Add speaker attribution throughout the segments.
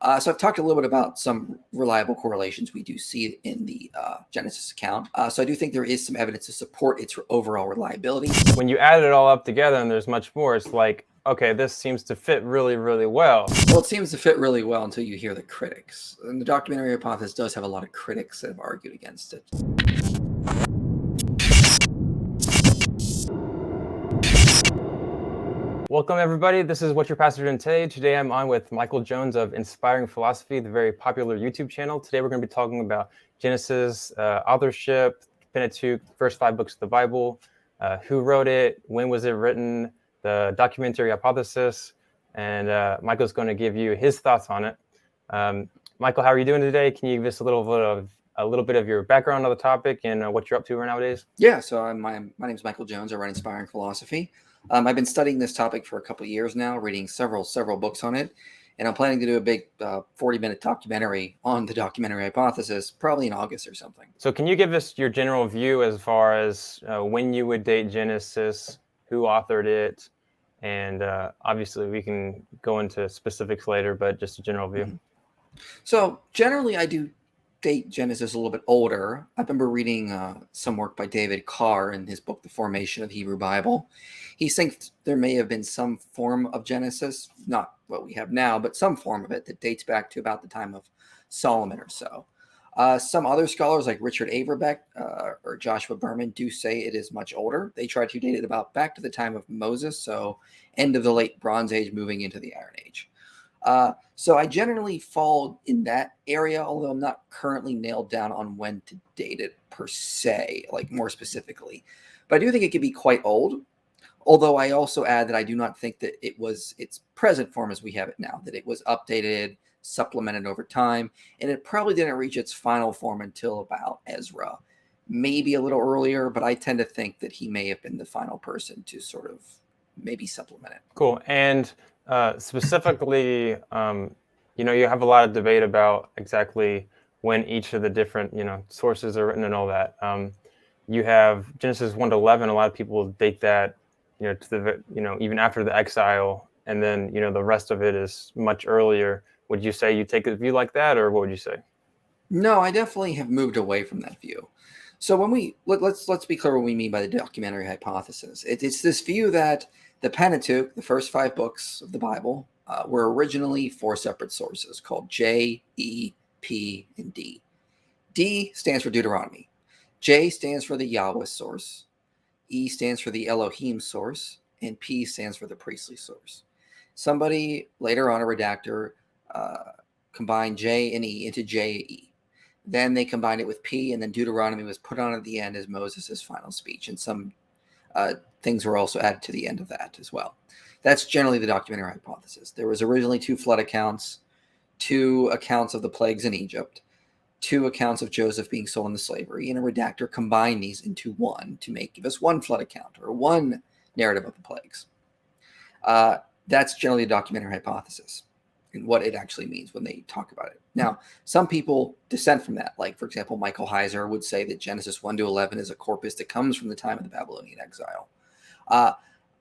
Speaker 1: So I've talked a little bit about some reliable correlations we do see in the Genesis account. So I do think there is some evidence to support its overall reliability.
Speaker 2: When you add it all up together and there's much more, it's like, okay, this seems to fit really, really well.
Speaker 1: Well, it seems to fit really well until you hear the critics. And the documentary hypothesis does have a lot of critics that have argued against it.
Speaker 2: Welcome, everybody. This is What Your Pastor Did Today. Today I'm on with Michael Jones of Inspiring Philosophy, the very popular YouTube channel. Today we're going to be talking about Genesis, authorship, Pentateuch, first 5 books of the Bible, who wrote it, when was it written, the documentary hypothesis, and Michael's going to give you his thoughts on it. Michael, how are you doing today? Can you give us a little bit of your background on the topic and what you're up to nowadays?
Speaker 1: Yeah, so my name is Michael Jones. I run Inspiring Philosophy. I've been studying this topic for a couple of years now, reading several books on it, and I'm planning to do a big 40-minute documentary on the documentary hypothesis, probably in August or something.
Speaker 2: So can you give us your general view as far as when you would date Genesis, who authored it, and obviously we can go into specifics later, but just a general view.
Speaker 1: Mm-hmm. So generally I do date Genesis a little bit older. I remember reading some work by David Carr in his book, The Formation of the Hebrew Bible. He thinks there may have been some form of Genesis, not what we have now, but some form of it that dates back to about the time of Solomon or so. Some other scholars like Richard Averbeck or Joshua Berman do say it is much older. They try to date it about back to the time of Moses, so end of the late Bronze Age, moving into the Iron Age. So I generally fall in that area, although I'm not currently nailed down on when to date it per se, like more specifically. But I do think it could be quite old, although I also add that I do not think that it was its present form as we have it now, that it was updated, supplemented over time, and it probably didn't reach its final form until about Ezra, maybe a little earlier, but I tend to think that he may have been the final person to sort of maybe supplement it.
Speaker 2: Cool. And specifically, you have a lot of debate about exactly when each of the different, sources are written and all that. You have Genesis 1 to 11. A lot of people date that, to the, even after the exile, and then, the rest of it is much earlier. Would you say you take a view like that, or what would you say?
Speaker 1: No, I definitely have moved away from that view. So when let's be clear what we mean by the documentary hypothesis. It's this view that the Pentateuch, the first 5 books of the Bible, were originally 4 separate sources called J, E, P, and D. D stands for Deuteronomy. J stands for the Yahweh source. E stands for the Elohim source. And P stands for the priestly source. Somebody later on, a redactor, combined J and E into J-E. Then they combined it with P, and then Deuteronomy was put on at the end as Moses' final speech. And some things were also added to the end of that as well. That's generally the documentary hypothesis. There was originally 2 flood accounts, 2 accounts of the plagues in Egypt, 2 accounts of Joseph being sold into slavery, and a redactor combined these into one to give us 1 flood account or 1 narrative of the plagues. That's generally a documentary hypothesis and what it actually means when they talk about it. Now, some people dissent from that. Like, for example, Michael Heiser would say that Genesis 1 to 11 is a corpus that comes from the time of the Babylonian exile.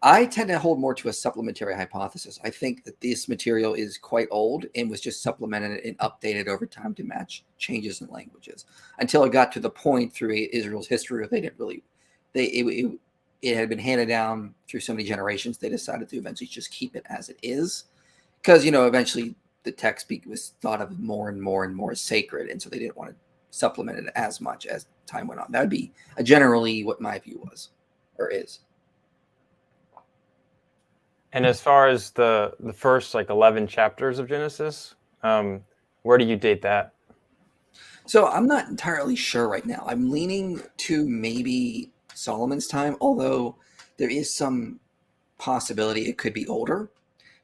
Speaker 1: I tend to hold more to a supplementary hypothesis. I think that this material is quite old and was just supplemented and updated over time to match changes in languages until it got to the point through Israel's history where they didn't really, it had been handed down through so many generations, they decided to eventually just keep it as it is. Because, eventually the text was thought of more and more and more as sacred, and so they didn't want to supplement it as much as time went on. That would be generally what my view was, or is.
Speaker 2: And as far as the first 11 chapters of Genesis, where do you date that?
Speaker 1: So I'm not entirely sure right now. I'm leaning to maybe Solomon's time, although there is some possibility it could be older,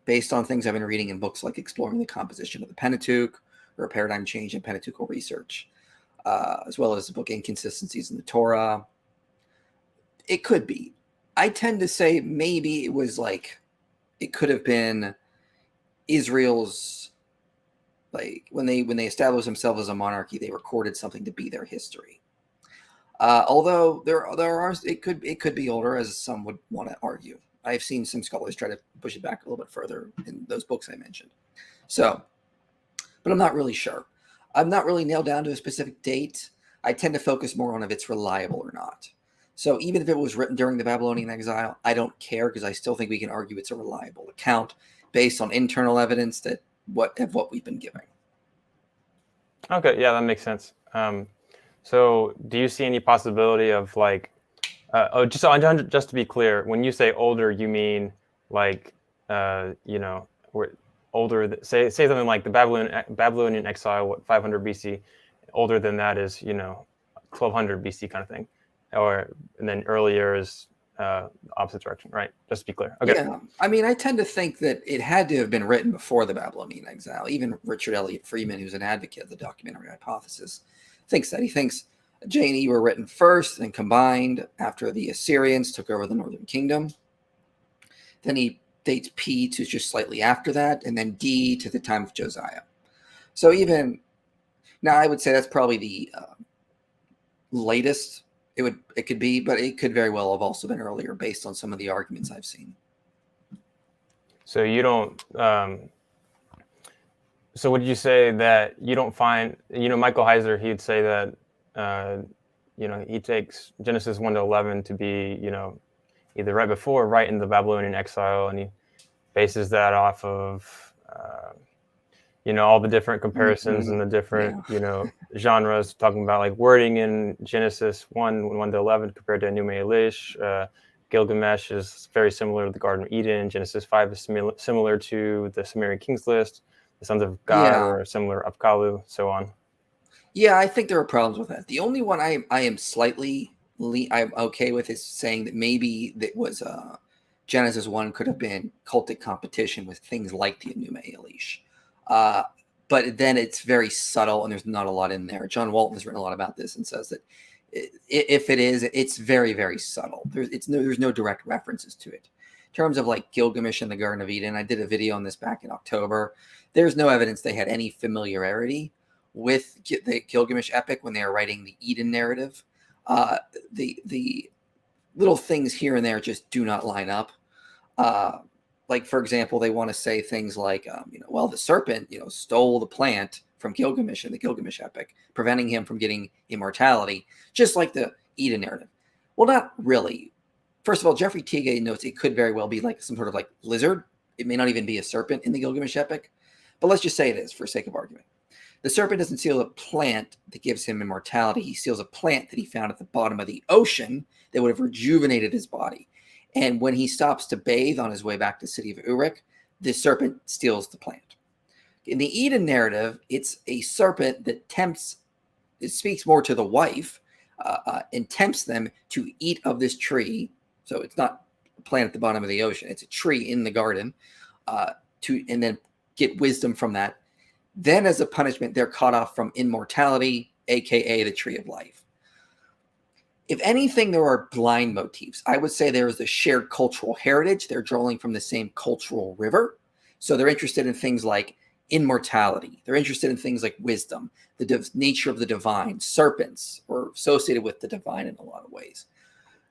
Speaker 1: based on things I've been reading in books like Exploring the Composition of the Pentateuch or A Paradigm Change in Pentateuchal Research, as well as the book Inconsistencies in the Torah. It could be. I tend to say maybe it was it could have been Israel's, when they established themselves as a monarchy, they recorded something to be their history. Although there are, it could be older, as some would want to argue. I've seen some scholars try to push it back a little bit further in those books I mentioned. So but I'm not really sure. I'm not really nailed down to a specific date. I tend to focus more on if it's reliable or not. So even if it was written during the Babylonian exile, I don't care because I still think we can argue it's a reliable account based on internal evidence that what we've been giving.
Speaker 2: Okay, yeah, that makes sense. So do you see any possibility of like, just to be clear, when you say older, you mean like, we're older, say something like the Babylonian exile, 500 BC, older than that is, 1200 BC kind of thing, and then earlier is opposite direction, right? Just to be clear. Okay.
Speaker 1: Yeah, I mean, I tend to think that it had to have been written before the Babylonian exile. Even Richard Elliott Freeman, who's an advocate of the documentary hypothesis, thinks that. He thinks J and E were written first and combined after the Assyrians took over the northern kingdom. Then he dates P to just slightly after that, and then D to the time of Josiah. So even now, I would say that's probably the latest it could be, but it could very well have also been earlier based on some of the arguments I've seen.
Speaker 2: So you don't. So would you say that you don't find, Michael Heiser, he'd say that, he takes Genesis 1 to 11 to be, either right before or right in the Babylonian exile, and he bases that off of, all the different comparisons and the different, genres, talking about like wording in Genesis 1 to 11 compared to Enuma Elish. Gilgamesh is very similar to the Garden of Eden. Genesis 5 is similar to the Sumerian Kings list. The sons of God are similar, Apkallu, so on.
Speaker 1: Yeah, I think there are problems with that. The only one I am I'm okay with is saying that maybe that was Genesis 1 could have been cultic competition with things like the Enuma Elish. But then it's very subtle and there's not a lot in there. John Walton has written a lot about this and says that if it is, it's very, very subtle. There's no direct references to it. In terms of like Gilgamesh and the Garden of Eden, I did a video on this back in October. There's no evidence they had any familiarity with the Gilgamesh epic when they were writing the Eden narrative. The little things here and there just do not line up. Like, for example, they want to say things like, the serpent, stole the plant from Gilgamesh in the Gilgamesh epic, preventing him from getting immortality, just like the Eden narrative. Well, not really. First of all, Jeffrey Teague notes it could very well be like some sort of like lizard. It may not even be a serpent in the Gilgamesh epic, but let's just say it is for sake of argument. The serpent doesn't steal a plant that gives him immortality. He steals a plant that he found at the bottom of the ocean that would have rejuvenated his body. And when he stops to bathe on his way back to the city of Uruk, the serpent steals the plant. In the Eden narrative, it's a serpent that it speaks more to the wife and tempts them to eat of this tree. So it's not a plant at the bottom of the ocean. It's a tree in the garden and then get wisdom from that. Then as a punishment, they're cut off from immortality, aka the tree of life. If anything, there are blind motifs. I would say there is a shared cultural heritage. They're drawing from the same cultural river. So they're interested in things like immortality. They're interested in things like wisdom, the nature of the divine. Serpents are associated with the divine in a lot of ways.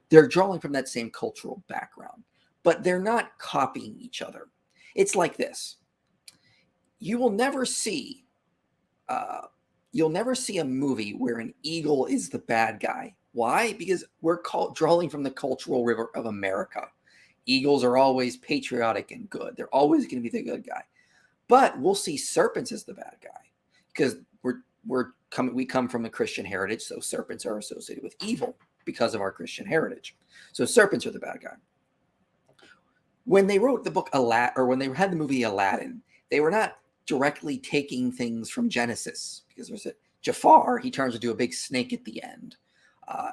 Speaker 1: They're drawing from that same cultural background, but they're not copying each other. It's like this. You will never see a movie where an eagle is the bad guy. Why? Because we're drawing from the cultural river of America. Eagles are always patriotic and good. They're always going to be the good guy. But we'll see serpents as the bad guy because we come from a Christian heritage, so serpents are associated with evil because of our Christian heritage. So serpents are the bad guy. When they wrote the book Aladdin, or when they had the movie Aladdin, they were not directly taking things from Genesis because there's Jafar, he turns into a big snake at the end.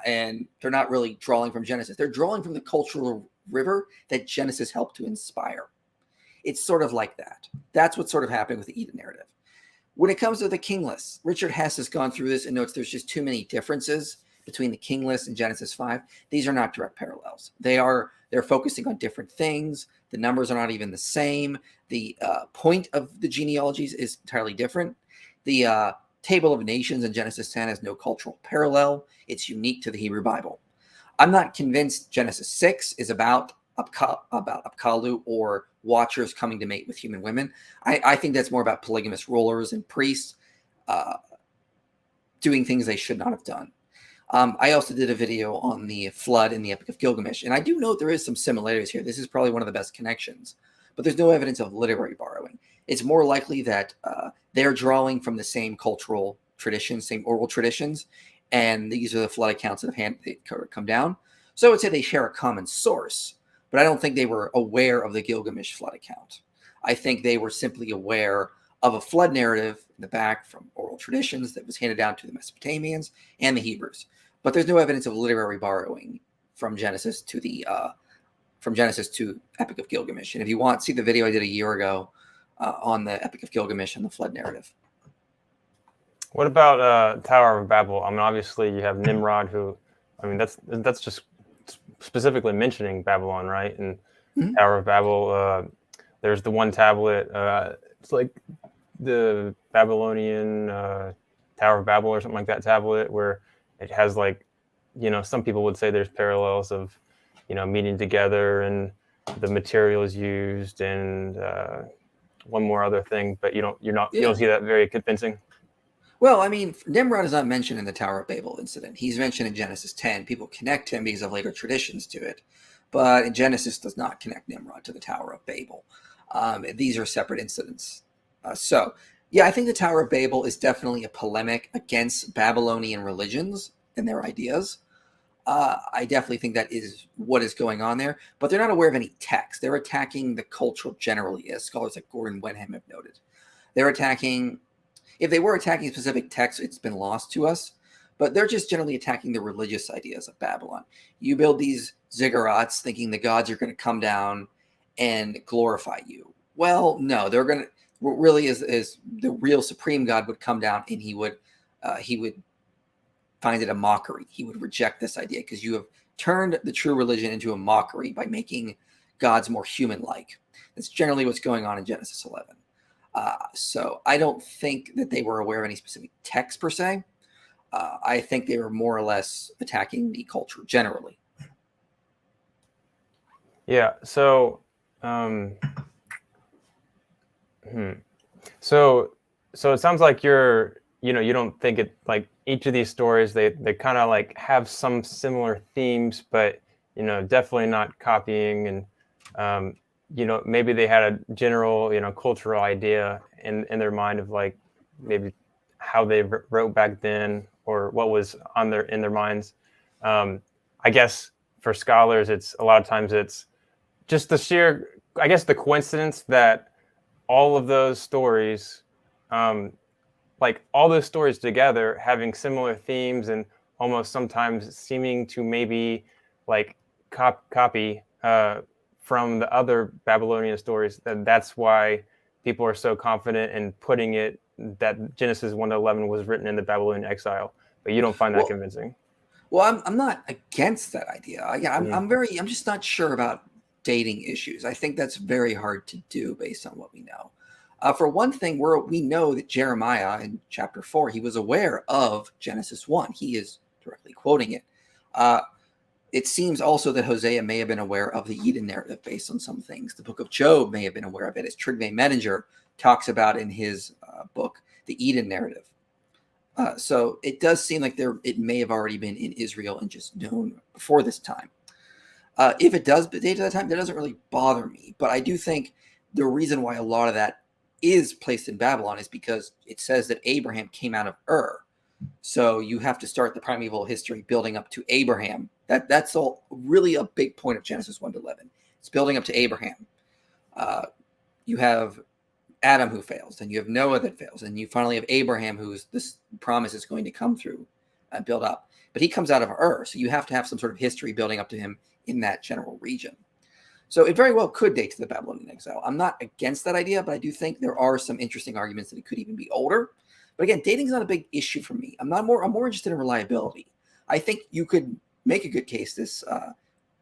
Speaker 1: And they're not really drawing from Genesis. They're drawing from the cultural river that Genesis helped to inspire. It's sort of like that. That's what's sort of happening with the Eden narrative. When it comes to the king lists, Richard Hess has gone through this and notes there's just too many differences between the king list and Genesis 5. These are not direct parallels. They're focusing on different things. The numbers are not even the same. The point of the genealogies is entirely different. The Table of Nations in Genesis 10 has no cultural parallel. It's unique to the Hebrew Bible. I'm not convinced Genesis 6 is about Apkallu or watchers coming to mate with human women. I think that's more about polygamous rulers and priests doing things they should not have done. I also did a video on the flood in the Epic of Gilgamesh, and I do note there is some similarities here. This is probably one of the best connections, but there's no evidence of literary borrowing. It's more likely that they're drawing from the same cultural traditions, same oral traditions, and these are the flood accounts that have come down. So I would say they share a common source, but I don't think they were aware of the Gilgamesh flood account. I think they were simply aware of a flood narrative in the back from oral traditions that was handed down to the Mesopotamians and the Hebrews. But there's no evidence of literary borrowing from Genesis to Epic of Gilgamesh. And if you want, see the video I did a year ago on the Epic of Gilgamesh and the flood narrative.
Speaker 2: What about Tower of Babel? I mean, obviously you have Nimrod, who, I mean, that's just specifically mentioning Babylon, right? And Tower of Babel, there's the one tablet. It's like the Babylonian Tower of Babel or something like that tablet, where it has, like, you know, some people would say there's parallels of, you know, meeting together and the materials used and one more other thing, but you don't see that very convincing.
Speaker 1: Well, I mean, Nimrod is not mentioned in the Tower of Babel incident. He's mentioned in Genesis 10. People connect him because of later traditions to it, but Genesis does not connect Nimrod to the Tower of Babel. These are separate incidents. So, yeah, I think the Tower of Babel is definitely a polemic against Babylonian religions and their ideas. I definitely think that is what is going on there, but they're not aware of any text. They're attacking the culture generally, as scholars like Gordon Wenham have noted. They're attacking, if they were attacking specific texts, it's been lost to us, but they're just generally attacking the religious ideas of Babylon. You build these ziggurats thinking the gods are going to come down and glorify you. Well, no, they're going to, what really is the real supreme God would come down and he would find it a mockery. He would reject this idea because you have turned the true religion into a mockery by making gods more human-like. That's generally what's going on in Genesis 11. So I don't think that they were aware of any specific text per se. I think they were more or less attacking the culture generally.
Speaker 2: Yeah. So, so it sounds like you don't think it, like, each of these stories, they kind of like have some similar themes, but, you know, definitely not copying. And, you know, maybe they had a general, you know, cultural idea in their mind of, like, maybe how they wrote back then or what was in their minds. I guess for scholars, it's a lot of times it's just the sheer, I guess, the coincidence that all of those stories, like all those stories together having similar themes and almost sometimes seeming to maybe like copy from the other Babylonian stories. That's why people are so confident in putting it that Genesis 1-11 was written in the Babylonian exile. But you don't find that convincing.
Speaker 1: Well, I'm not against that idea. I'm just not sure about dating issues. I think that's very hard to do based on what we know. For one thing, we know that Jeremiah in chapter 4, he was aware of Genesis 1. He is directly quoting it. It seems also that Hosea may have been aware of the Eden narrative based on some things. The book of Job may have been aware of it, as Tryggve Menninger talks about in his book, the Eden narrative. So it does seem like it may have already been in Israel and just known before this time. If it does date to that time, that doesn't really bother me. But I do think the reason why a lot of that is placed in Babylon is because it says that Abraham came out of Ur. So you have to start the primeval history building up to Abraham. That's all really a big point of Genesis 1-11. It's building up to Abraham. You have Adam who fails, and you have Noah that fails, and you finally have Abraham, who's this promise is going to come through and build up. But he comes out of Ur, so you have to have some sort of history building up to him in that general region. So it very well could date to the Babylonian exile. I'm not against that idea, but I do think there are some interesting arguments that it could even be older. But again, dating is not a big issue for me. I'm more interested in reliability. I think you could make a good case this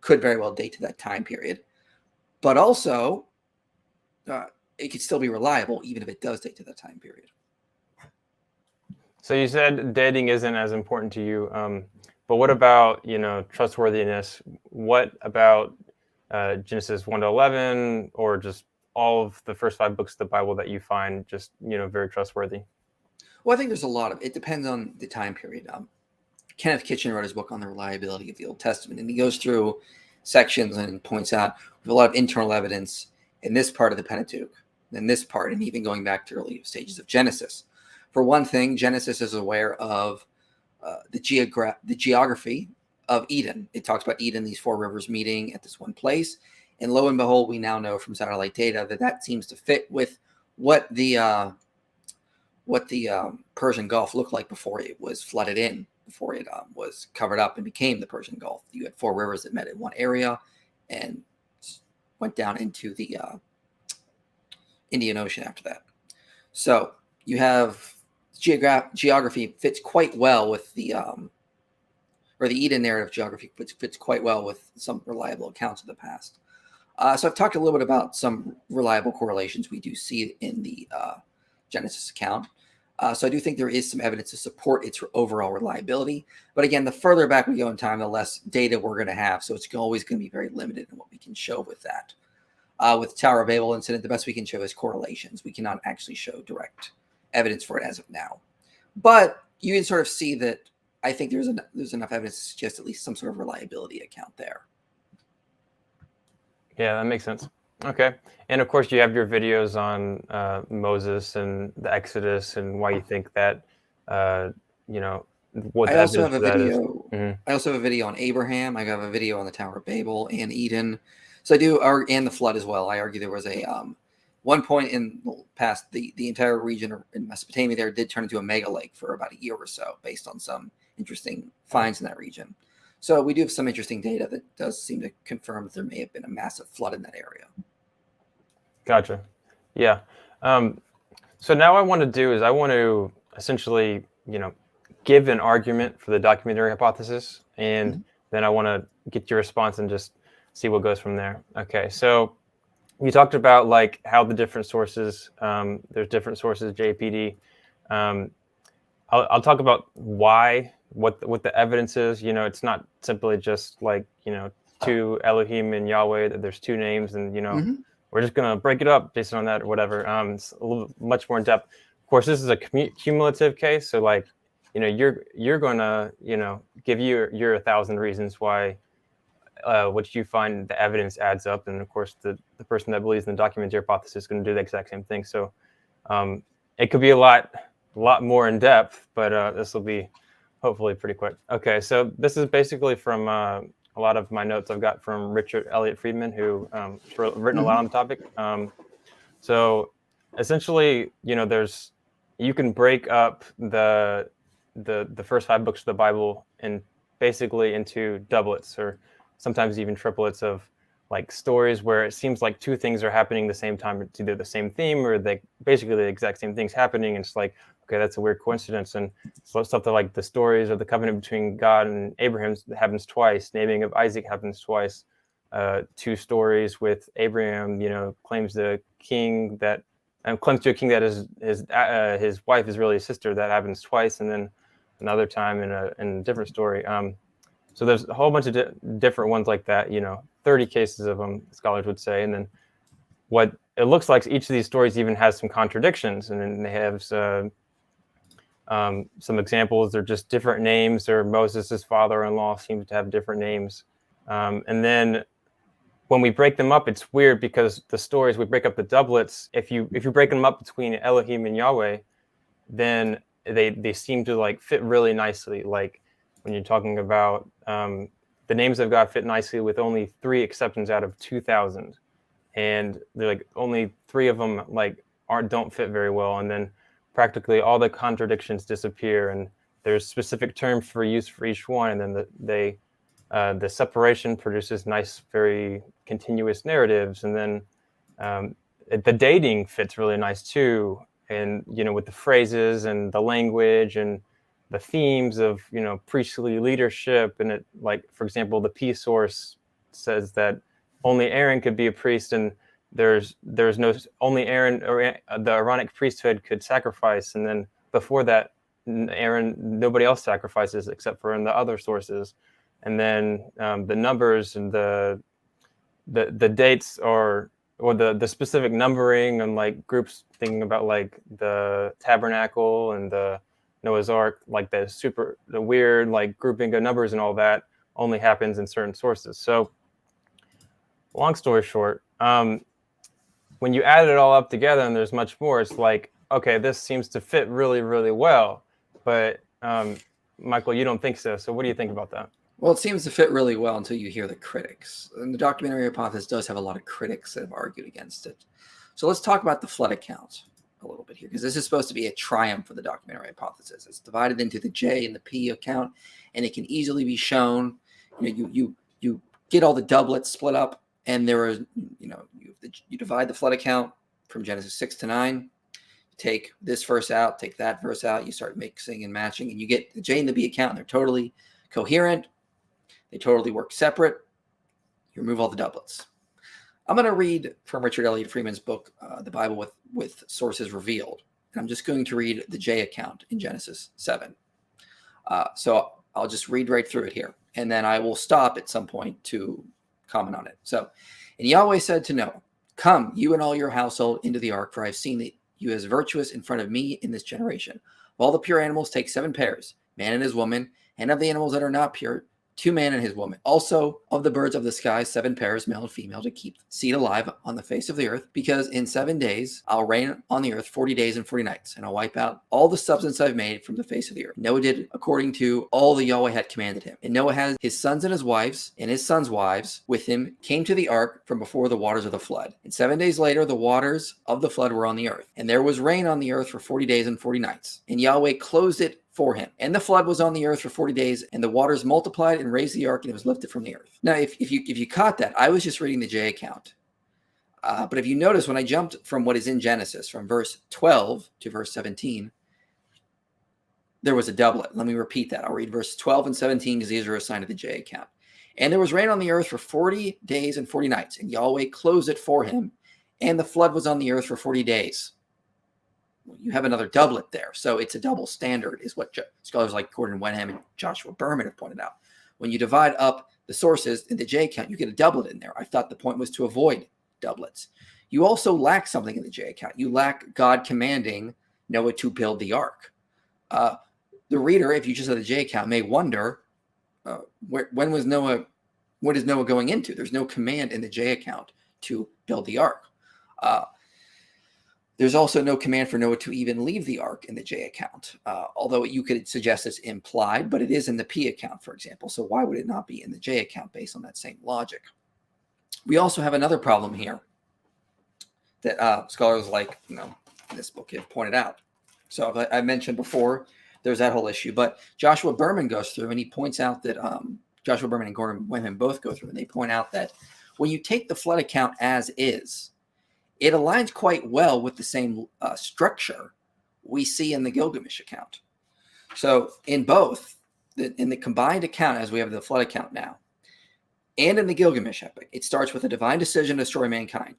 Speaker 1: could very well date to that time period, but also it could still be reliable even if it does date to that time period.
Speaker 2: So you said dating isn't as important to you, but what about, you know, trustworthiness? What about Genesis 1-11 or just all of the first 5 books of the Bible that you find just, very trustworthy?
Speaker 1: Well, I think there's a lot of it. Depends on the time period. Kenneth Kitchen wrote his book on the reliability of the Old Testament, and he goes through sections and points out we have a lot of internal evidence in this part of the Pentateuch, in this part, and even going back to early stages of Genesis. For one thing, Genesis is aware of the geography of Eden. It talks about Eden, these 4 rivers meeting at this one place, and lo and behold, we now know from satellite data that seems to fit with what the Persian Gulf looked like before it was flooded in, before it was covered up and became the Persian Gulf. You had 4 rivers that met in one area and went down into the Indian Ocean after that. So you have geography fits quite well with the or the Eden narrative geography fits quite well with some reliable accounts of the past. So I've talked a little bit about some reliable correlations we do see in the Genesis account. So I do think there is some evidence to support its overall reliability. But again, the further back we go in time, the less data we're going to have. So it's always going to be very limited in what we can show with that. With the Tower of Babel incident, the best we can show is correlations. We cannot actually show direct evidence for it as of now. But you can sort of see that I think there's enough evidence to suggest at least some sort of reliability account there.
Speaker 2: Yeah, that makes sense. Okay. And of course, you have your videos on Moses and the Exodus and why you think that, what the
Speaker 1: I also have
Speaker 2: evidence
Speaker 1: a
Speaker 2: for that is.
Speaker 1: video.
Speaker 2: Mhm.
Speaker 1: I also have a video on Abraham. I have a video on the Tower of Babel and Eden. So I do, and the flood as well. I argue there was a one point in the past, the entire region in Mesopotamia there did turn into a mega lake for about a year or so, based on some interesting finds in that region. So we do have some interesting data that does seem to confirm that there may have been a massive flood in that area.
Speaker 2: Gotcha. Yeah. So now what I want to do is I want to essentially, give an argument for the documentary hypothesis, and then I want to get your response and just see what goes from there. Okay. So you talked about like how the different sources, there's different sources, JPD. I'll talk about why, what the evidence is. It's not simply just like, to Elohim and Yahweh, that there's 2 names, and we're just gonna break it up based on that or whatever. It's a little much more in depth. Of course, this is a cumulative case, so like, you're gonna, give your 1,000 reasons why what you find the evidence adds up, and of course the person that believes in the documentary hypothesis is going to do the exact same thing. So it could be a lot more in depth, but this will be hopefully pretty quick. Okay, so this is basically from a lot of my notes I've got from Richard Elliott Friedman, who written a lot on the topic. So essentially, you can break up the first 5 books of the Bible and basically into doublets, or sometimes even triplets, of like stories where it seems like 2 things are happening at the same time. It's either the same theme or basically the exact same thing's happening. And it's like, okay, that's a weird coincidence. And so something like the stories of the covenant between God and Abraham happens twice. Naming of Isaac happens twice. 2 stories with Abraham, claims to a king that his wife is really his sister. That happens twice, and then another time in a different story. So there's a whole bunch of different ones like that. 30 cases of them, scholars would say. And then what it looks like, each of these stories even has some contradictions, and then they have some examples. They're just different names, or Moses' father-in-law seems to have different names. And then when we break them up, it's weird because the stories, we break up the doublets. If you break them up between Elohim and Yahweh, then they seem to like fit really nicely. Like when you're talking about the names of God fit nicely with only 3 exceptions out of 2,000, and they're like only 3 of them like don't fit very well, and then practically all the contradictions disappear, and there's specific terms for use for each one, and then the separation produces nice, very continuous narratives, and then the dating fits really nice too, and with the phrases and the language and the themes of priestly leadership. And it, like, for example, the P source says that only Aaron could be a priest, and there's no only Aaron, or the Aaronic priesthood could sacrifice, and then before that Aaron, nobody else sacrifices except for in the other sources. And then the numbers and the dates are or the specific numbering and like groups thinking about like the tabernacle and the Noah's Ark, like the weird like grouping of numbers and all that only happens in certain sources. So long story short, when you add it all up together and there's much more, it's like, okay, this seems to fit really, really well. But Michael, you don't think so. So what do you think about that?
Speaker 1: Well, it seems to fit really well until you hear the critics. And the documentary hypothesis does have a lot of critics that have argued against it. So let's talk about the flood account a little bit here, because this is supposed to be a triumph for the documentary hypothesis. It's divided into the J and the P account, and it can easily be shown. You get all the doublets split up, and there are, you divide the flood account from Genesis 6 to 9. Take this verse out, take that verse out. You start mixing and matching, and you get the J and the B account, and they're totally coherent. They totally work separate. You remove all the doublets. I'm going to read from Richard Elliott Freeman's book, The Bible with Sources Revealed. And I'm just going to read the J account in Genesis 7. So I'll just read right through it here. And then I will stop at some point to comment on it. So, and Yahweh said to Noah, "Come, you and all your household, into the ark, for I have seen that you as virtuous in front of me in this generation. Of all the pure animals, take 7 pairs, man and his woman, and of the animals that are not pure, 2 man and his woman. Also of the birds of the sky, 7 pairs, male and female, to keep seed alive on the face of the earth. Because in 7 days I'll rain on the earth 40 days and 40 nights, and I'll wipe out all the substance I've made from the face of the earth." Noah did according to all the Yahweh had commanded him. And Noah had his sons and his wives, and his sons' wives with him came to the ark from before the waters of the flood. And 7 days later the waters of the flood were on the earth. And there was rain on the earth for 40 days and 40 nights. And Yahweh closed it for him. And the flood was on the earth for 40 days, and the waters multiplied and raised the ark, and it was lifted from the earth. Now, if you caught that, I was just reading the J account. But if you notice, when I jumped from what is in Genesis, from verse 12 to verse 17, there was a doublet. Let me repeat that. I'll read verse 12 and 17 because these are assigned to the J account. "And there was rain on the earth for 40 days and 40 nights, and Yahweh closed it for him, and the flood was on the earth for 40 days. You have another doublet there. So it's a double standard, is what scholars like Gordon Wenham and Joshua Berman have pointed out. When you divide up the sources in the J account, you get a doublet in there. I thought the point was to avoid doublets. You also lack something in the J account. You lack God commanding Noah to build the ark. The reader, if you just have the J account, may wonder, what is Noah going into? There's no command in the J account to build the ark. There's also no command for Noah to even leave the ark in the J account, although you could suggest it's implied, but it is in the P account, for example. So why would it not be in the J account based on that same logic? We also have another problem here that scholars like, in this book have pointed out. So I mentioned before, there's that whole issue, but Joshua Berman goes through and he points out that Joshua Berman and Gordon Wenham both go through, and they point out that when you take the flood account as is, it aligns quite well with the same structure we see in the Gilgamesh account. So in both, in the combined account, as we have the flood account now, and in the Gilgamesh epic, it starts with a divine decision to destroy mankind,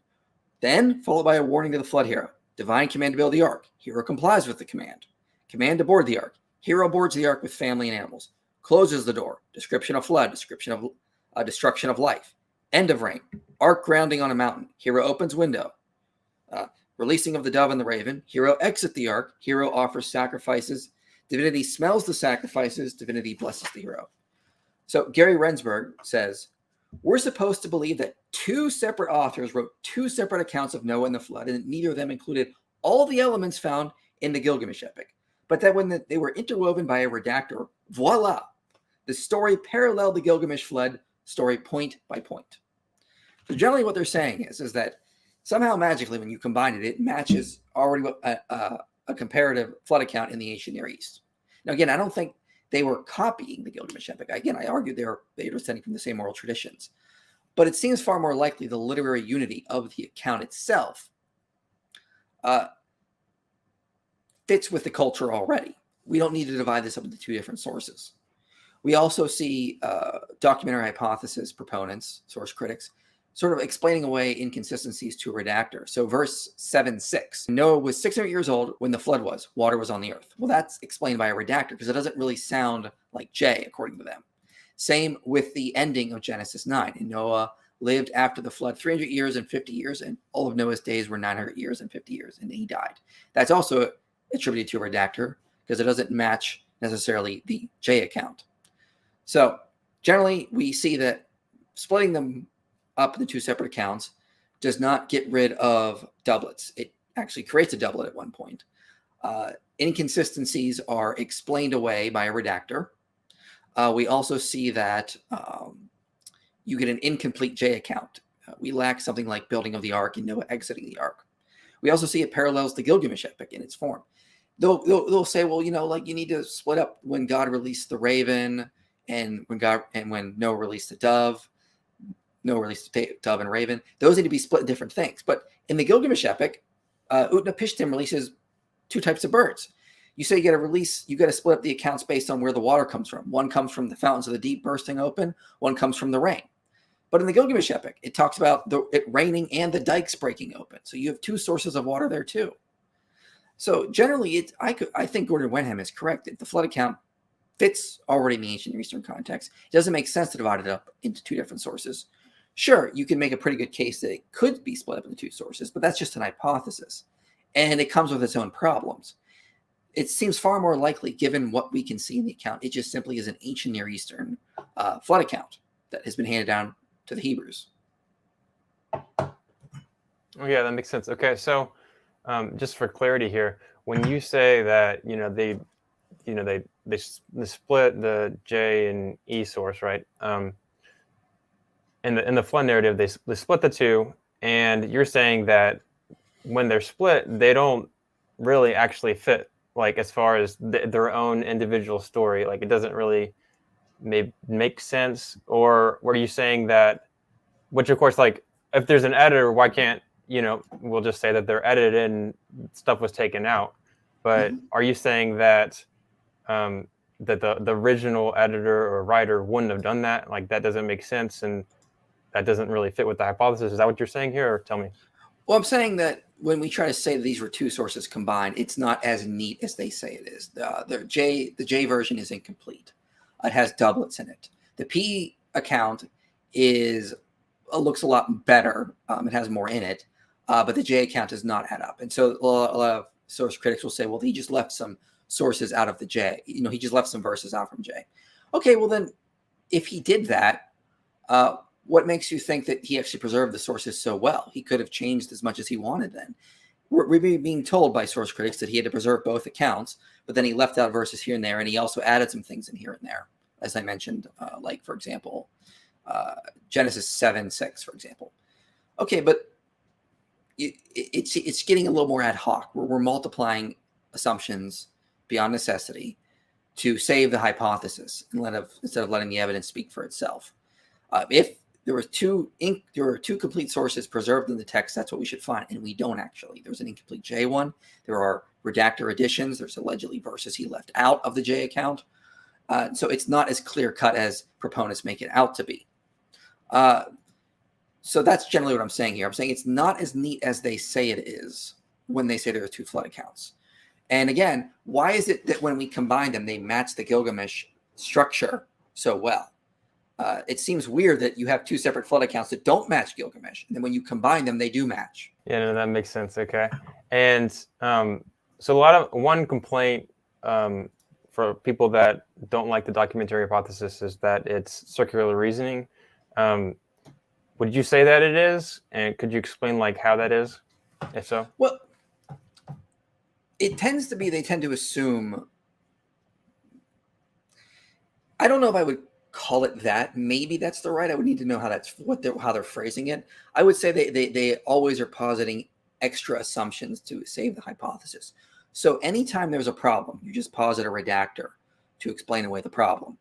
Speaker 1: then followed by a warning to the flood hero. Divine command to build the ark. Hero complies with the command. Command to board the ark. Hero boards the ark with family and animals. Closes the door. Description of flood. Description of destruction of life. End of rain. Ark grounding on a mountain. Hero opens window. Releasing of the dove and the raven. Hero exit the ark. Hero offers sacrifices. Divinity smells the sacrifices. Divinity blesses the hero. So Gary Rensburg says, we're supposed to believe that 2 separate authors wrote 2 separate accounts of Noah and the flood, and neither of them included all the elements found in the Gilgamesh epic. But that when they were interwoven by a redactor, voila, the story paralleled the Gilgamesh flood story point by point. So generally what they're saying is that somehow magically, when you combine it, it matches already a comparative flood account in the ancient Near East. Now, again, I don't think they were copying the Gilgamesh epic. Again, I argue they were descending from the same oral traditions. But it seems far more likely the literary unity of the account itself fits with the culture already. We don't need to divide this up into 2 different sources. We also see documentary hypothesis proponents, source critics, sort of explaining away inconsistencies to a redactor. So verse 7:6, Noah was 600 years old when the flood was. Water was on the earth. Well, that's explained by a redactor because it doesn't really sound like J, according to them. Same with the ending of Genesis 9. And Noah lived after the flood 300 years and 50 years, and all of Noah's days were 900 years and 50 years, and he died. That's also attributed to a redactor because it doesn't match necessarily the J account. So generally, we see that splitting them up into two separate accounts does not get rid of doublets. It actually creates a doublet at one point. Inconsistencies are explained away by a redactor. We also see that you get an incomplete J account. We lack something like building of the ark and Noah exiting the ark. We also see it parallels the Gilgamesh epic in its form. They'll say, well, like you need to split up when God released the raven and when Noah released the dove. Noah released the dove and raven. Those need to be split in different things. But in the Gilgamesh epic, Utnapishtim releases two types of birds. You say you got to split up the accounts based on where the water comes from. One comes from the fountains of the deep bursting open. One comes from the rain. But in the Gilgamesh epic, it talks about it raining and the dikes breaking open. So you have two sources of water there too. So generally, I think Gordon Wenham is correct. If the flood account fits already in the ancient Near Eastern context, it doesn't make sense to divide it up into two different sources. Sure, you can make a pretty good case that it could be split up into two sources, but that's just an hypothesis. And it comes with its own problems. It seems far more likely, given what we can see in the account, it just simply is an ancient Near Eastern flood account that has been handed down to the Hebrews.
Speaker 2: Oh, yeah, that makes sense. Okay, so just for clarity here, when you say that they split the J and E source, right? In the flood narrative, they split the two, and you're saying that when they're split, they don't really actually fit, like as far as their own individual story. Like it doesn't really make sense. Or were you saying that, which of course, like if there's an editor, why can't we'll just say that they're edited and stuff was taken out. But are you saying that that the original editor or writer wouldn't have done that? Like that doesn't make sense, and that doesn't really fit with the hypothesis. Is that what you're saying here, or tell me?
Speaker 1: Well, I'm saying that when we try to say that these were two sources combined, it's not as neat as they say it is. The J version is incomplete. It has doublets in it. The P account looks a lot better. It has more in it, but the J account does not add up. And so a lot of source critics will say, well, he just left some sources out of the J. He just left some verses out from J. Okay, well then, if he did that, what makes you think that he actually preserved the sources so well? He could have changed as much as he wanted then. We're being told by source critics that he had to preserve both accounts, but then he left out verses here and there, and he also added some things in here and there, as I mentioned, like, for example, Genesis 7:6, for example. Okay, but it's getting a little more ad hoc. We're multiplying assumptions beyond necessity to save the hypothesis instead of letting the evidence speak for itself. If there were two complete sources preserved in the text, that's what we should find, and we don't actually. There's an incomplete J one. There are redactor additions. There's allegedly verses he left out of the J account. So it's not as clear cut as proponents make it out to be. So that's generally what I'm saying here. I'm saying it's not as neat as they say it is when they say there are two flood accounts. And again, why is it that when we combine them, they match the Gilgamesh structure so well? It seems weird that you have two separate flood accounts that don't match Gilgamesh, and then when you combine them, they do match.
Speaker 2: Yeah, no, that makes sense. Okay, and so one complaint for people that don't like the documentary hypothesis is that it's circular reasoning. Would you say that it is? And could you explain like how that is, if so?
Speaker 1: Well, it tends to be they tend to assume. I don't know if I would call it that. Maybe that's the right. I would need to know how they're phrasing it. I would say they always are positing extra assumptions to save the hypothesis. So anytime there's a problem, you just posit a redactor to explain away the problem.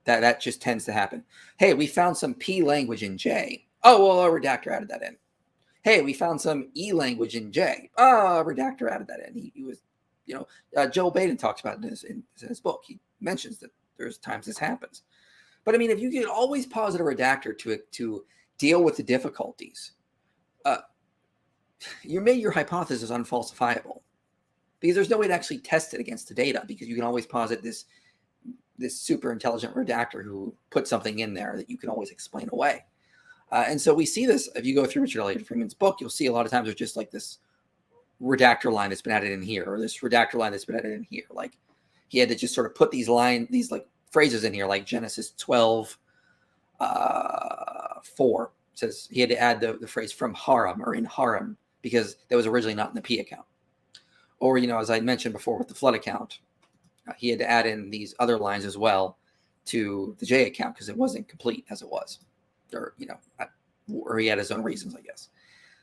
Speaker 1: That just tends to happen. Hey, we found some P language in J. Oh, well, a redactor added that in. Hey, we found some E language in J. Oh, a redactor added that in. He was, Joel Baden talks about it in his book. He mentions that there's times this happens. But I mean, if you can always posit a redactor to deal with the difficulties, you made your hypothesis unfalsifiable because there's no way to actually test it against the data because you can always posit this super intelligent redactor who put something in there that you can always explain away. And so we see this, if you go through Richard Elliott Freeman's book, you'll see a lot of times there's just like this redactor line that's been added in here, or this redactor line that's been added in here. Like he had to just sort of put these like phrases in here, like Genesis 12, 4 says he had to add the phrase from Haram or in Haram because that was originally not in the P account. Or, as I mentioned before with the flood account, he had to add in these other lines as well to the J account because it wasn't complete as it was. Or he had his own reasons, I guess.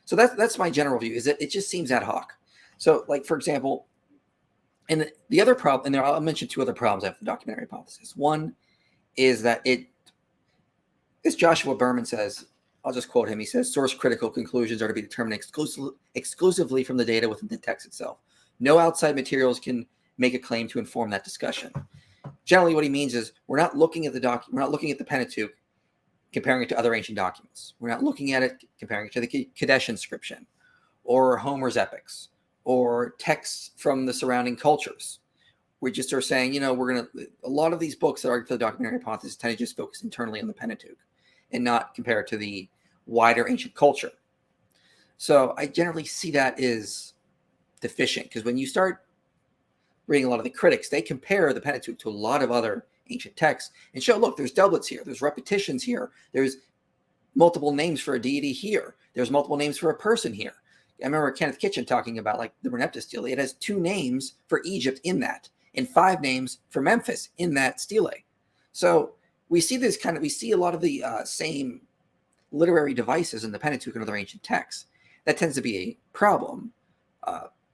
Speaker 1: So that's my general view, is that it just seems ad hoc. So, like, for example, and the other problem, and I'll mention two other problems I have with the documentary hypothesis. One is that as Joshua Berman says, I'll just quote him. He says, source critical conclusions are to be determined exclusively from the data within the text itself. No outside materials can make a claim to inform that discussion. Generally, what he means is we're not looking at the Pentateuch, comparing it to other ancient documents. We're not looking at it, comparing it to the Kadesh inscription or Homer's epics or texts from the surrounding cultures. We just are saying, a lot of these books that argue for the documentary hypothesis tend to just focus internally on the Pentateuch and not compare it to the wider ancient culture. So I generally see that as deficient, because when you start reading a lot of the critics, they compare the Pentateuch to a lot of other ancient texts and show, look, there's doublets here, there's repetitions here, there's multiple names for a deity here, there's multiple names for a person here. I remember Kenneth Kitchen talking about like the Renepta stele. It has 2 names for Egypt in that, and 5 names for Memphis in that stele. So we see a lot of the same literary devices in the Pentateuch and other ancient texts. That tends to be a problem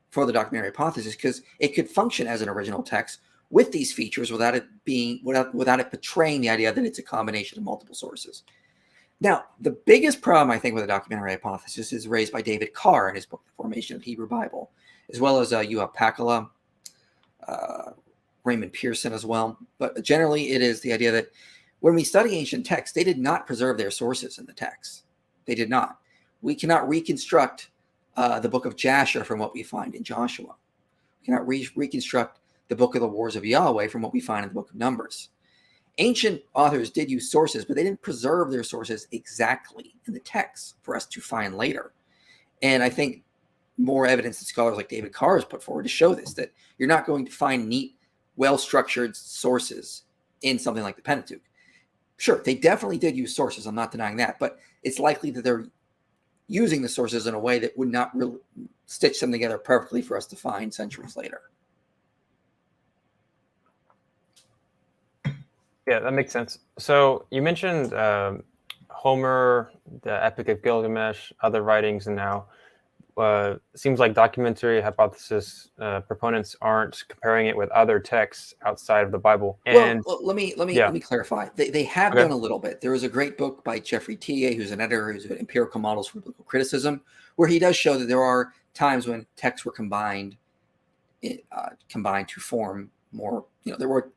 Speaker 1: for the documentary hypothesis, because it could function as an original text with these features without it betraying the idea that it's a combination of multiple sources. Now, the biggest problem I think with the documentary hypothesis is raised by David Carr in his book, The Formation of the Hebrew Bible, as well as Juha Pakala, Raymond Pearson as well. But generally, it is the idea that when we study ancient texts, they did not preserve their sources in the text. They did not. We cannot reconstruct the book of Jasher from what we find in Joshua. We cannot reconstruct the book of the Wars of Yahweh from what we find in the book of Numbers. Ancient authors did use sources, but they didn't preserve their sources exactly in the text for us to find later. And I think more evidence that scholars like David Carr has put forward to show this, that you're not going to find neat, well-structured sources in something like the Pentateuch. Sure, they definitely did use sources. I'm not denying that, but it's likely that they're using the sources in a way that would not really stitch them together perfectly for us to find centuries later.
Speaker 2: Yeah, that makes sense. So you mentioned Homer, the Epic of Gilgamesh, other writings, and now seems like documentary hypothesis proponents aren't comparing it with other texts outside of the Bible. And
Speaker 1: well, let me clarify. They have done a little bit. There was a great book by Jeffrey T.A., who's an editor, who's at Empirical Models for Biblical Criticism, where he does show that there are times when texts were combined to form more. There were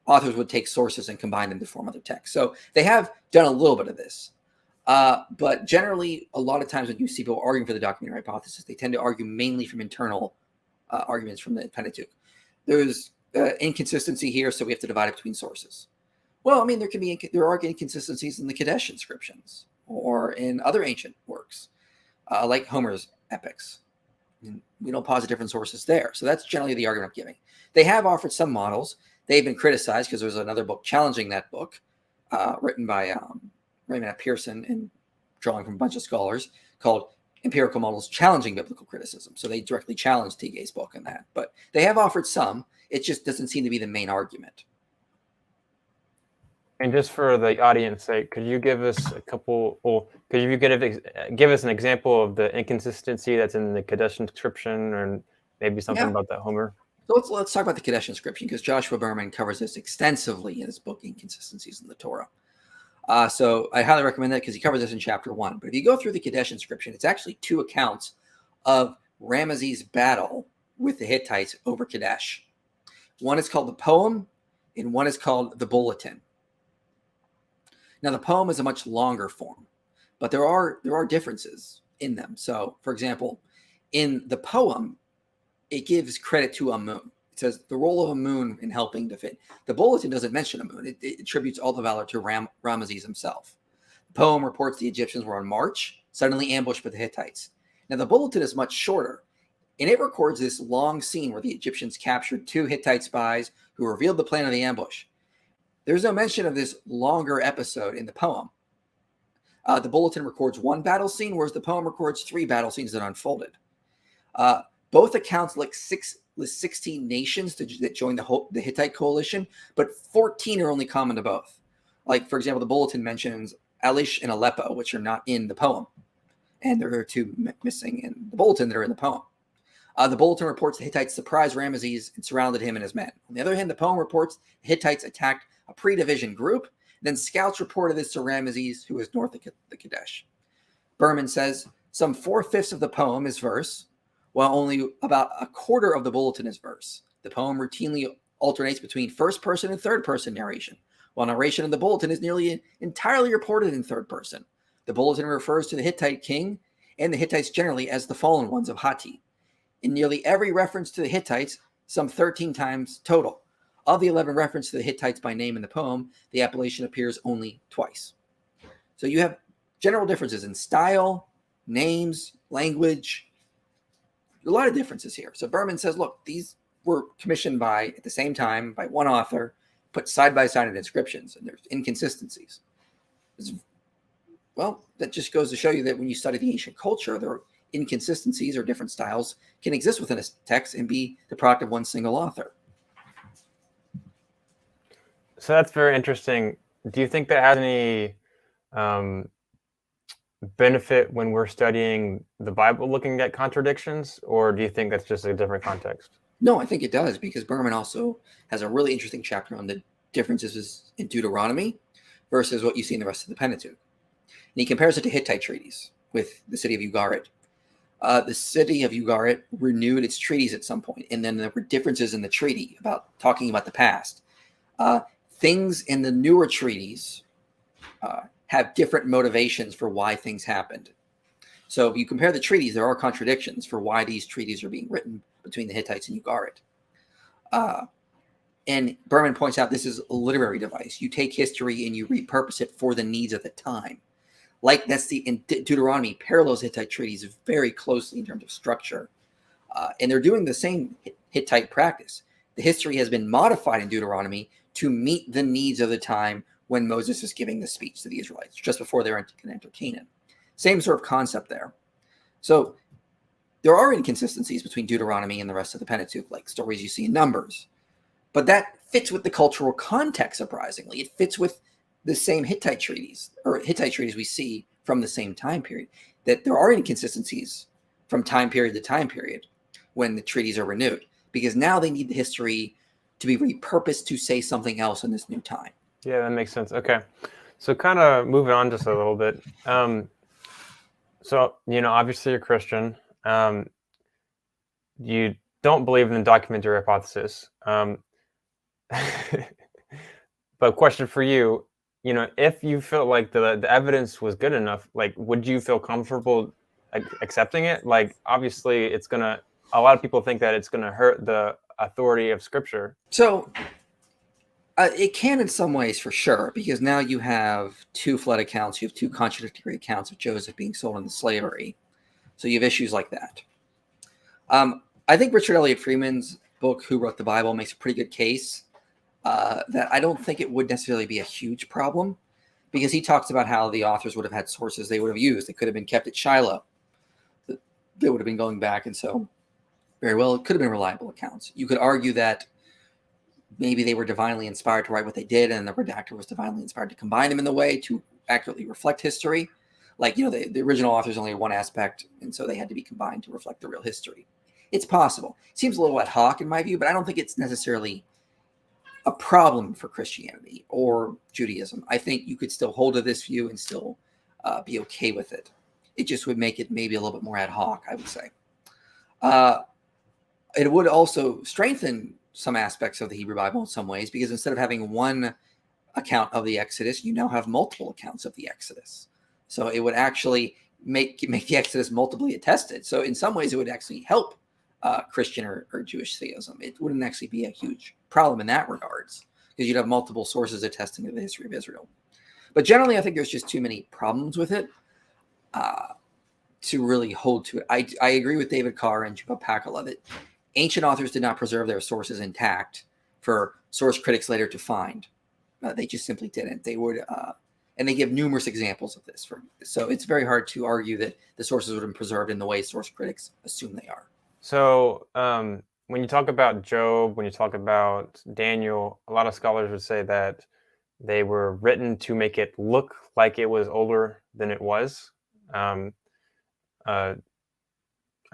Speaker 1: authors would take sources and combine them to form other texts. So they have done a little bit of this. But generally, a lot of times when you see people arguing for the documentary hypothesis, they tend to argue mainly from internal arguments from the Pentateuch. There's inconsistency here, so we have to divide it between sources. Well, I mean, there are inconsistencies in the Kadesh inscriptions or in other ancient works, like Homer's epics. And we don't posit different sources there. So that's generally the argument I'm giving. They have offered some models. They've been criticized because there's another book challenging that book, written by Raymond Pearson and drawing from a bunch of scholars, called Empirical Models Challenging Biblical Criticism. So they directly challenged T.A.'s book in that. But they have offered some. It just doesn't seem to be the main argument.
Speaker 2: And just for the audience sake, could you give us give us an example of the inconsistency that's in the Kadesh inscription, or maybe something about that Homer?
Speaker 1: So let's talk about the Kadesh inscription, because Joshua Berman covers this extensively in his book, Inconsistencies in the Torah. So I highly recommend that, because he covers this in chapter 1. But if you go through the Kadesh inscription, it's actually 2 accounts of Ramesses' battle with the Hittites over Kadesh. One is called the poem, and one is called the bulletin. Now, the poem is a much longer form, but there are differences in them. So, for example, in the poem, it gives credit to a moon. It says the role of a moon in helping defend. The bulletin doesn't mention a moon. It attributes all the valor to Ramesses himself. The poem reports the Egyptians were on march, suddenly ambushed by the Hittites. Now, the bulletin is much shorter, and it records this long scene where the Egyptians captured 2 Hittite spies who revealed the plan of the ambush. There's no mention of this longer episode in the poem. The bulletin records 1 battle scene, whereas the poem records 3 battle scenes that unfolded. Both accounts list 16 nations that joined the Hittite coalition, but 14 are only common to both. Like, for example, the bulletin mentions Alish and Aleppo, which are not in the poem. And there are 2 missing in the bulletin that are in the poem. The bulletin reports the Hittites surprised Ramesses and surrounded him and his men. On the other hand, the poem reports the Hittites attacked a pre-division group. Then scouts reported this to Ramesses, who was north of the Kadesh. Berman says some 4/5 of the poem is verse, while only about a quarter of the bulletin is verse. The poem routinely alternates between first person and third person narration, while narration in the bulletin is nearly entirely reported in third person. The bulletin refers to the Hittite king and the Hittites generally as the fallen ones of Hatti. In nearly every reference to the Hittites, some 13 times total. Of the 11 references to the Hittites by name in the poem, the appellation appears only twice. So you have general differences in style, names, language. A lot of differences here. So Berman says, look, these were commissioned at the same time by one author, put side by side in inscriptions, and there's inconsistencies. Well, that just goes to show you that when you study the ancient culture, there are inconsistencies or different styles can exist within a text and be the product of one single author.
Speaker 2: So that's very interesting. Do you think that has any benefit when we're studying the Bible, looking at contradictions, or do you think that's just a different context?
Speaker 1: No, I think it does, because Berman also has a really interesting chapter on the differences in Deuteronomy versus what you see in the rest of the Pentateuch. And he compares it to Hittite treaties with the city of Ugarit. The city of Ugarit renewed its treaties at some point, and then there were differences in the treaty talking about the past. Things in the newer treaties have different motivations for why things happened. So if you compare the treaties, there are contradictions for why these treaties are being written between the Hittites and Ugarit. And Berman points out this is a literary device. You take history and you repurpose it for the needs of the time. Like in Deuteronomy parallels Hittite treaties very closely in terms of structure. And they're doing the same Hittite practice. The history has been modified in Deuteronomy to meet the needs of the time when Moses is giving the speech to the Israelites, just before they're going to enter Canaan. Same sort of concept there. So there are inconsistencies between Deuteronomy and the rest of the Pentateuch, like stories you see in Numbers. But that fits with the cultural context, surprisingly. It fits with the same Hittite treaties we see from the same time period, that there are inconsistencies from time period to time period when the treaties are renewed, because now they need the history to be repurposed to say something else in this new time.
Speaker 2: Yeah, that makes sense. Okay. So kind of moving on just a little bit. So, obviously you're Christian. You don't believe in the documentary hypothesis. But question for you, if you felt like the evidence was good enough, like, would you feel comfortable accepting it? Like, obviously a lot of people think that it's going to hurt the authority of Scripture.
Speaker 1: So it can in some ways, for sure, because now you have 2 flood accounts. You have 2 contradictory accounts of Joseph being sold into slavery. So you have issues like that. I think Richard Elliott Freeman's book, Who Wrote the Bible, makes a pretty good case that I don't think it would necessarily be a huge problem, because he talks about how the authors would have had sources they would have used. They could have been kept at Shiloh. They would have been going back, and so very well, it could have been reliable accounts. You could argue that maybe they were divinely inspired to write what they did, and the redactor was divinely inspired to combine them in the way to accurately reflect history. Like, the original authors only had one aspect, and so they had to be combined to reflect the real history. It's possible. It seems a little ad hoc in my view, but I don't think it's necessarily a problem for Christianity or Judaism. I think you could still hold to this view and still be okay with it. It just would make it maybe a little bit more ad hoc, I would say. It would also strengthen some aspects of the Hebrew Bible in some ways, because instead of having one account of the Exodus, you now have multiple accounts of the Exodus. So it would actually make the Exodus multiply attested. So in some ways, it would actually help Christian or Jewish theism. It wouldn't actually be a huge problem in that regards, because you'd have multiple sources attesting to the history of Israel. But generally, I think there's just too many problems with it to really hold to it. I agree with David Carr and Jupa Pakala that ancient authors did not preserve their sources intact for source critics later to find. They just simply didn't. They would, and they give numerous examples of this. So it's very hard to argue that the sources would have been preserved in the way source critics assume they are.
Speaker 2: So when you talk about Job, when you talk about Daniel, a lot of scholars would say that they were written to make it look like it was older than it was. I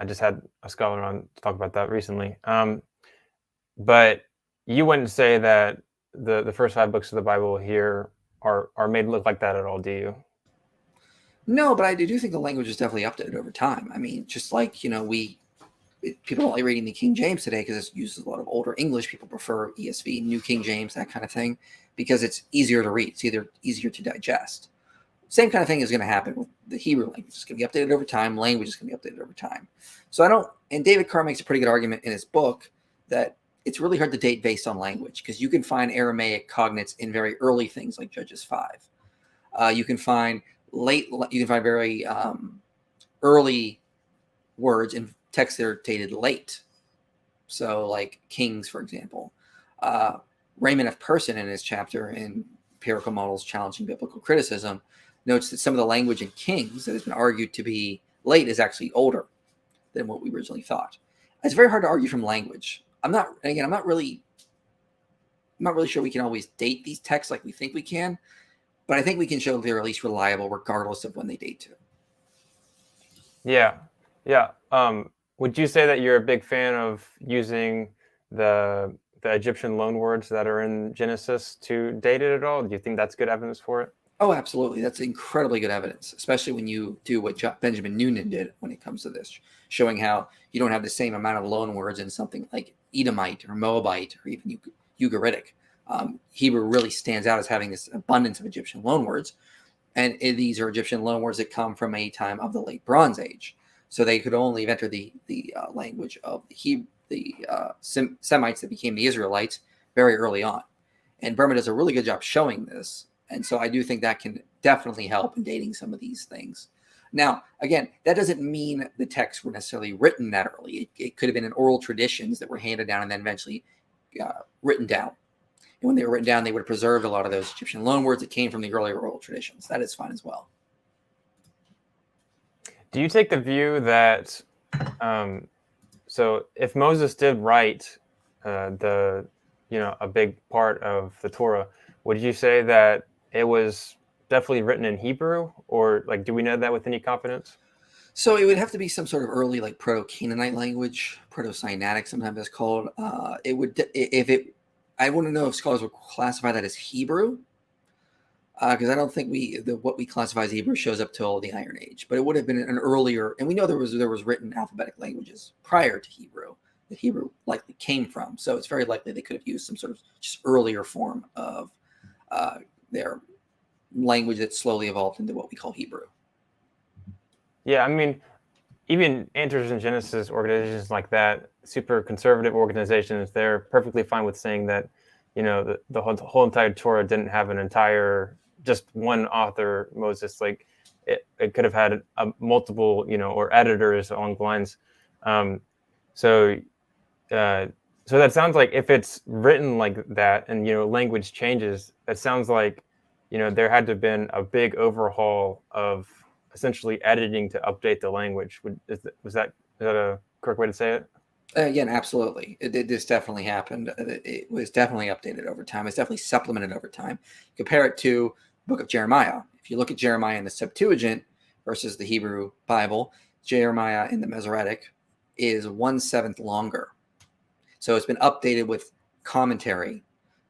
Speaker 2: just had a scholar on to talk about that recently. But you wouldn't say that the first 5 books of the Bible here are made to look like that at all, do you?
Speaker 1: No, but I do think the language is definitely updated over time. I mean, just like, people don't like reading the King James today because it uses a lot of older English. People prefer ESV, New King James, that kind of thing, because it's easier to read. It's either easier to digest. Same kind of thing is going to happen with the Hebrew language. It's going to be updated over time. Language is going to be updated over time. So and David Carr makes a pretty good argument in his book that it's really hard to date based on language, because you can find Aramaic cognates in very early things like Judges 5. You can find very early words in texts that are dated late. So like Kings, for example. Raymond F. Person, in his chapter in Empirical Models Challenging Biblical Criticism, notes that some of the language in Kings that has been argued to be late is actually older than what we originally thought. It's very hard to argue from language. I'm not really sure we can always date these texts like we think we can, but I think we can show they're at least reliable regardless of when they date to.
Speaker 2: Yeah. Would you say that you're a big fan of using the Egyptian loanwords that are in Genesis to date it at all? Do you think that's good evidence for it?
Speaker 1: Oh, absolutely. That's incredibly good evidence, especially when you do what Benjamin Noonan did when it comes to this, showing how you don't have the same amount of loanwords in something like Edomite or Moabite or even Ugaritic. Hebrew really stands out as having this abundance of Egyptian loanwords, and these are Egyptian loanwords that come from a time of the late Bronze Age. So they could only enter the language of the Semites that became the Israelites very early on. And Burma does a really good job showing this. And so I do think that can definitely help in dating some of these things. Now, again, that doesn't mean the texts were necessarily written that early. It could have been in oral traditions that were handed down and then eventually written down. And when they were written down, they would have preserved a lot of those Egyptian loanwords that came from the earlier oral traditions. That is fine as well.
Speaker 2: Do you take the view that, so if Moses did write a big part of the Torah, would you say that it was definitely written in Hebrew, or like, do we know that with any confidence?
Speaker 1: So it would have to be some sort of early, like Proto-Canaanite language, Proto-Sinaitic, sometimes it's called. I want to know if scholars would classify that as Hebrew, because I don't think what we classify as Hebrew shows up till the Iron Age. But it would have been an earlier, and we know there was written alphabetic languages prior to Hebrew that Hebrew likely came from. So it's very likely they could have used some sort of just earlier form of their language that slowly evolved into what we call Hebrew.
Speaker 2: Yeah, I mean, even Answers in Genesis organizations like that, super conservative organizations, they're perfectly fine with saying that, the whole entire Torah didn't have just one author, Moses. Like it could have had multiple, or editors along the lines. So that sounds like if it's written like that and, language changes, that sounds like, there had to have been a big overhaul of essentially editing to update the language. Is that a correct way to say it?
Speaker 1: Again, absolutely. This definitely happened. It was definitely updated over time. It's definitely supplemented over time. Compare it to the book of Jeremiah. If you look at Jeremiah in the Septuagint versus the Hebrew Bible, Jeremiah in the Masoretic is 1/7 longer. So it's been updated with commentary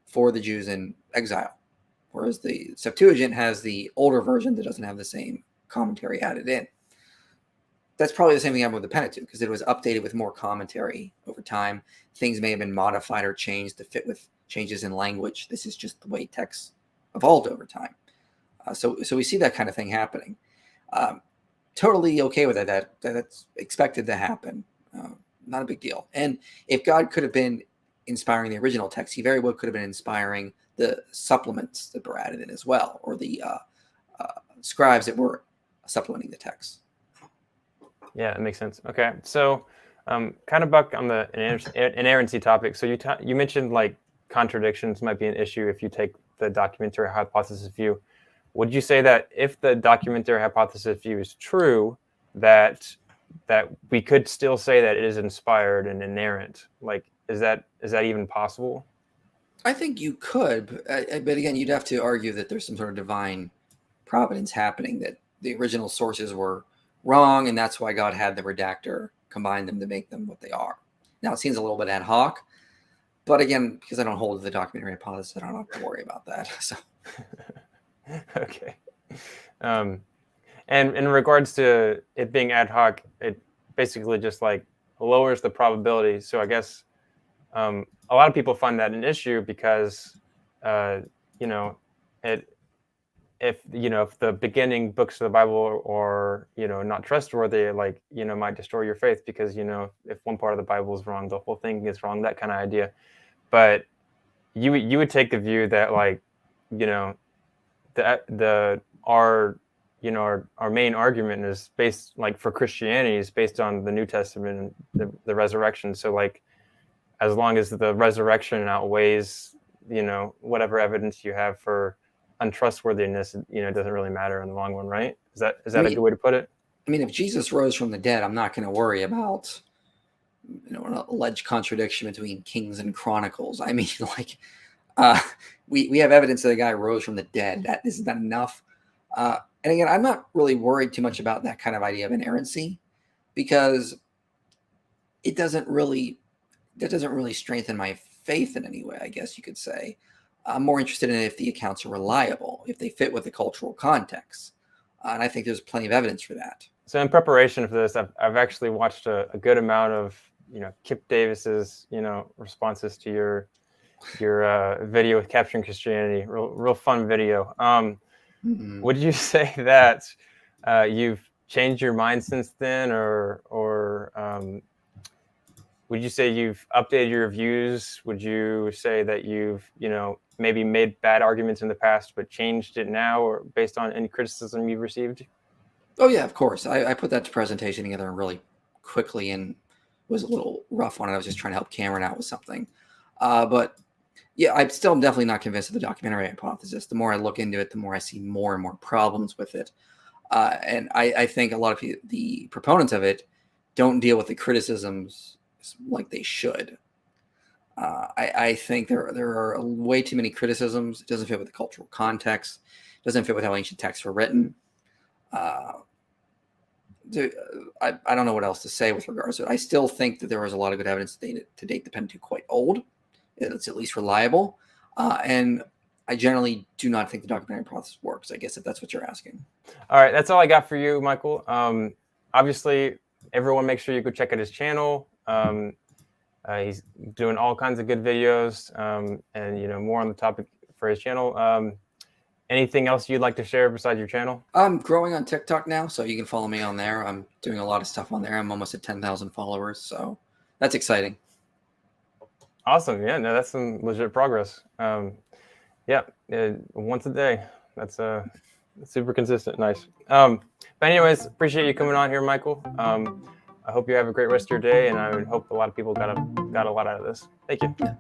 Speaker 1: for the Jews in exile, whereas the Septuagint has the older version that doesn't have the same commentary added in. That's probably the same thing happened with the Pentateuch, because it was updated with more commentary over time. Things may have been modified or changed to fit with changes in language. This is just the way texts evolved over time. So we see that kind of thing happening. Totally okay with it. That's expected to happen. Not a big deal. And if God could have been inspiring the original text, he very well could have been inspiring the supplements that were added in as well, or the scribes that were supplementing the text.
Speaker 2: Yeah, that makes sense. Okay, so kind of back on the inerrancy topic. So you mentioned like contradictions might be an issue if you take the documentary hypothesis view. Would you say that if the documentary hypothesis view is true, that we could still say that it is inspired and inerrant? Like, is that even possible?
Speaker 1: I think you could, but again, you'd have to argue that there's some sort of divine providence happening, that the original sources were wrong, and that's why God had the redactor combine them to make them what they are. Now, it seems a little bit ad hoc, but again, because I don't hold to the documentary hypothesis, I don't have to worry about that. So,
Speaker 2: okay. And in regards to it being ad hoc, it basically just like lowers the probability. So I guess a lot of people find that an issue because if the beginning books of the Bible are not trustworthy, like might destroy your faith, because if one part of the Bible is wrong, the whole thing is wrong, that kind of idea. But you would take the view that like our main argument is based, like for Christianity, is based on the New Testament and the resurrection. So like as long as the resurrection outweighs whatever evidence you have for untrustworthiness, it doesn't really matter in the long run, right? Is that a good way to put it? I
Speaker 1: mean, if Jesus rose from the dead, I'm not going to worry about an alleged contradiction between Kings and Chronicles. I mean, like we have evidence that a guy rose from the dead. That isn't that enough? And again, I'm not really worried too much about that kind of idea of inerrancy, because that doesn't really strengthen my faith in any way, I guess you could say. I'm more interested in if the accounts are reliable, if they fit with the cultural context. And I think there's plenty of evidence for that.
Speaker 2: So in preparation for this, I've actually watched a good amount of, Kip Davis's, responses to your video with Capturing Christianity. Real fun video. Would you say that you've changed your mind since then, or would you say you've updated your views? Would you say that you've, maybe made bad arguments in the past, but changed it now, or based on any criticism you've received?
Speaker 1: Oh yeah, of course. I put that presentation together really quickly and was a little rough on it. I was just trying to help Cameron out with something. But yeah, I'm still definitely not convinced of the documentary hypothesis. The more I look into it, the more I see more and more problems with it. And I think a lot of the proponents of it don't deal with the criticisms like they should. I think there are way too many criticisms. It doesn't fit with the cultural context. It doesn't fit with how ancient texts were written. I don't know what else to say with regards to it. I still think that there was a lot of good evidence to date the Pentateuch quite old. It's at least reliable. And I generally do not think the documentary process works, I guess, if that's what you're asking.
Speaker 2: All right. That's all I got for you, Michael. Obviously, everyone make sure you go check out his channel. He's doing all kinds of good videos, and more on the topic for his channel. Anything else you'd like to share besides your channel?
Speaker 1: I'm growing on TikTok now, so you can follow me on there. I'm doing a lot of stuff on there. I'm almost at 10,000 followers, so that's exciting. Awesome.
Speaker 2: Yeah, no, that's some legit progress. Yeah, once a day. That's super consistent. Nice. But anyways, appreciate you coming on here, Michael. I hope you have a great rest of your day, and I would hope a lot of people got a lot out of this. Thank you.
Speaker 1: Yeah.